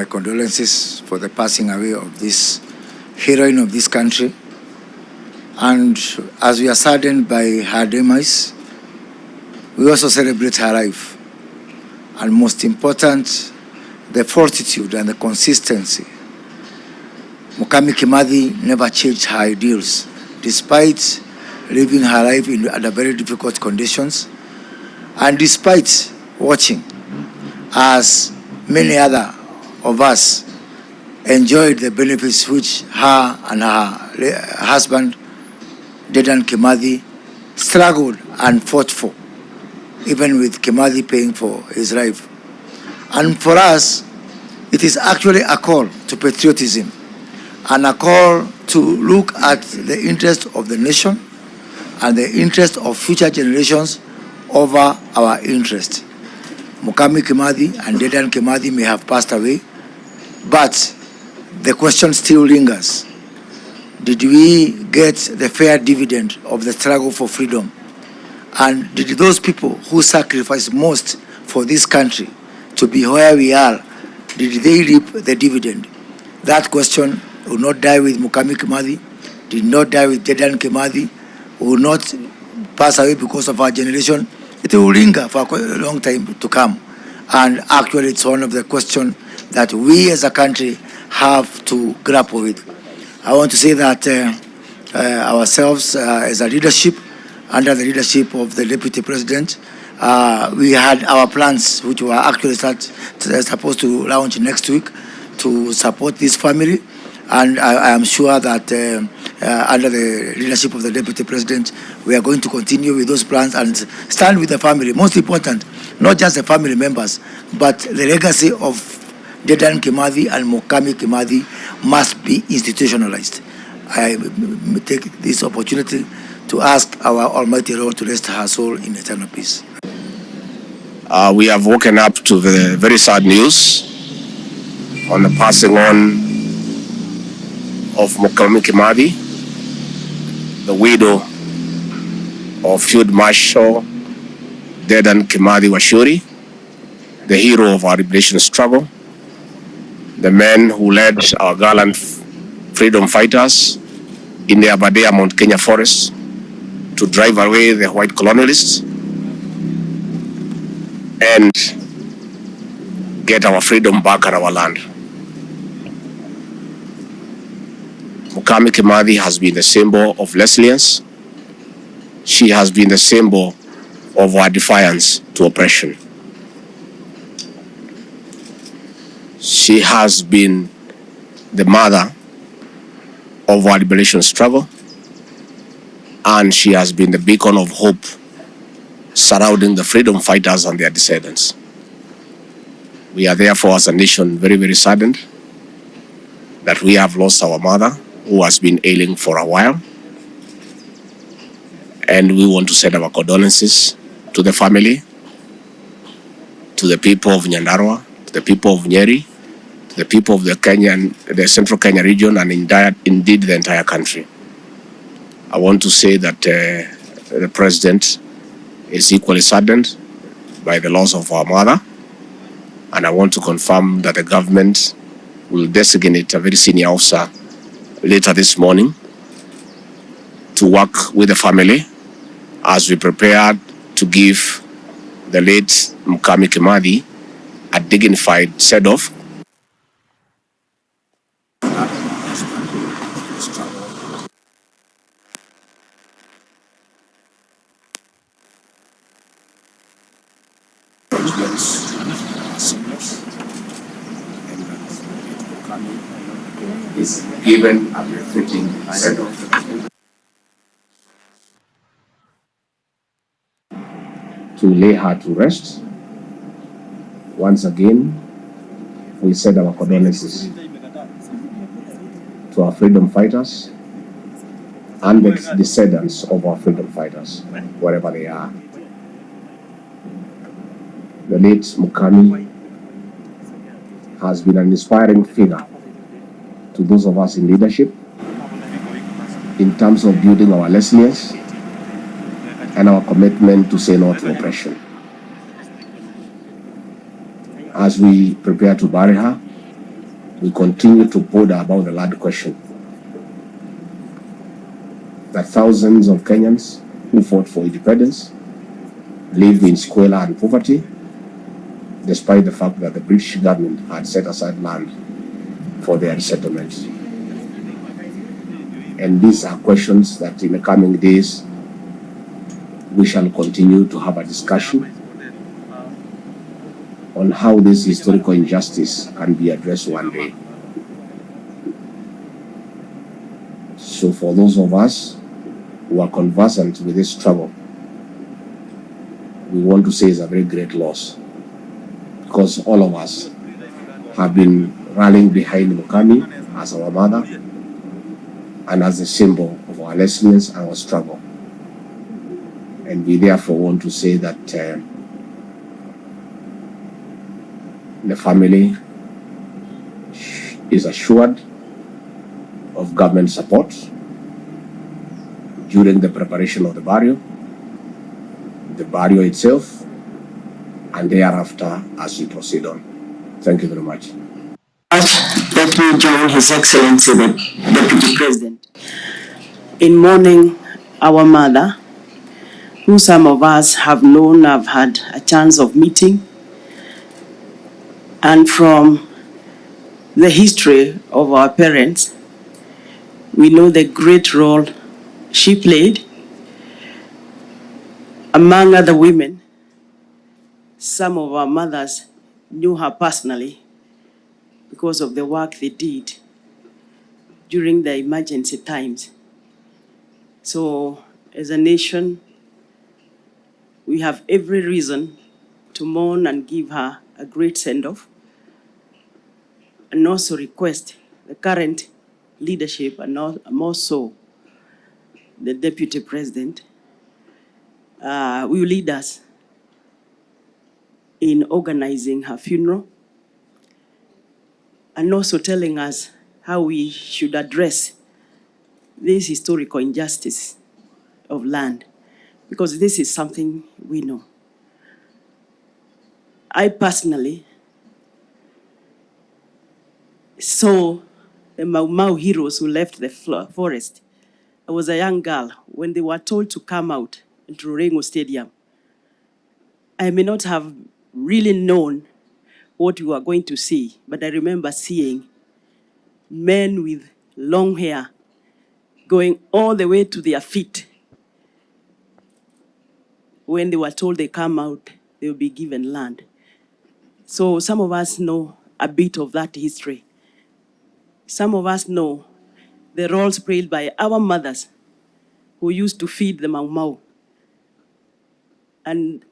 my condolences for the passing away of this heroine of this country. And as we are saddened by her demise, we also celebrate her life. And most important, the fortitude and the consistency. Mukamikimathi never changed her ideals, despite living her life under very difficult conditions, and despite watching as many other of us enjoyed the benefits which her and her husband, Dedan Kimathi, struggled and fought for, even with Kimathi paying for his life. And for us, it is actually a call to patriotism and a call to look at the interest of the nation and the interest of future generations over our interest. Mukamikimathi and Dedan Kimathi may have passed away, but the question still lingers. Did we get the fair dividend of the struggle for freedom? And did those people who sacrificed most for this country to be where we are, did they reap the dividend? That question will not die with Mukamikimathi, did not die with Dedan Kimathi, will not pass away because of our generation. It will linger for a long time to come. And actually, it's one of the questions that we as a country have to grapple with. I want to say that ourselves as a leadership, under the leadership of the Deputy President, we had our plans, which were actually supposed to launch next week, to support this family. And I am sure that under the leadership of the Deputy President, we are going to continue with those plans and stand with the family. Most important, not just the family members, but the legacy of Dedan Kimathi and Mukamikimathi must be institutionalized. I take this opportunity to ask our Almighty Lord to rest her soul in eternal peace. We have woken up to the very sad news on the passing on of Mukamikimathi, the widow of Field Marshal Dedan Kimathi Washuri, the hero of our liberation struggle, the man who led our gallant freedom fighters in the Aberdare Mount Kenya forest to drive away the white colonialists and get our freedom back on our land. Mukamikimathi has been the symbol of resilience. She has been the symbol of our defiance to oppression. She has been the mother of our liberation struggle, and she has been the beacon of hope surrounding the freedom fighters and their descendants. We are therefore, as a nation, very, very saddened that we have lost our mother, who has been ailing for a while. And we want to send our condolences to the family, to the people of Nyandarua, to the people of Nyeri, to the people of the Central Kenya region, and indeed the entire country. I want to say that the President is equally saddened by the loss of our mother, and I want to confirm that the government will designate a very senior officer later this morning to work with the family as we prepare to give the late Mukamikimathi a dignified send-off. Is given a befitting send-off. To lay her to rest. Once again, we send our condolences to our freedom fighters and the descendants of our freedom fighters, wherever they are. The late Mukami has been an inspiring figure to those of us in leadership in terms of building our resilience and our commitment to say no to oppression. As we prepare to bury her, we continue to ponder about the land question. That thousands of Kenyans who fought for independence lived in squalor and poverty, despite the fact that the British government had set aside land for their settlements. And these are questions that in the coming days we shall continue to have a discussion on how this historical injustice can be addressed one day. So for those of us who are conversant with this struggle, we want to say it's a very great loss, because all of us have been rallying behind Mukami as our mother and as a symbol of our lessons and our struggle. And we therefore want to say that the family is assured of government support during the preparation of the burial itself, and thereafter as we proceed on. Thank you very much. Let me join His Excellency the Deputy President in mourning our mother, who some of us have known, have had a chance of meeting, and from the history of our parents, we know the great role she played. Among other women, some of our mothers knew her personally because of the work they did during the emergency times. So as a nation, we have every reason to mourn and give her a great send-off, and also request the current leadership, and more so the Deputy President, will lead us in organizing her funeral, and also telling us how we should address this historical injustice of land, because this is something we know. I personally saw the Mau Mau heroes who left the forest. I was a young girl when they were told to come out into Rengo Stadium. I may not have really known what we were going to see, but I remember seeing men with long hair going all the way to their feet. When they were told they come out, they will be given land. So some of us know a bit of that history. Some of us know the roles played by our mothers who used to feed the Mau Mau. And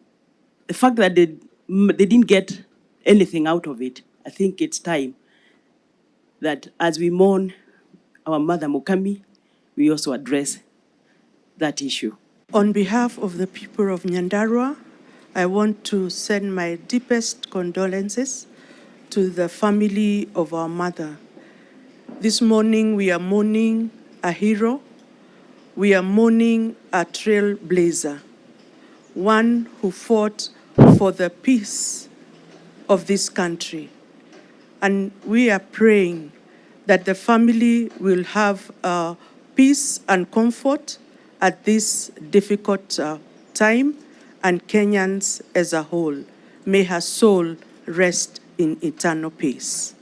the fact that they didn't get anything out of it, I think it's time that as we mourn our mother Mukami, we also address that issue. On behalf of the people of Nyandarua, I want to send my deepest condolences to the family of our mother. This morning we are mourning a hero. We are mourning a trailblazer, one who fought for the peace of this country. And we are praying that the family will have peace and comfort at this difficult time, and Kenyans as a whole. May her soul rest in eternal peace.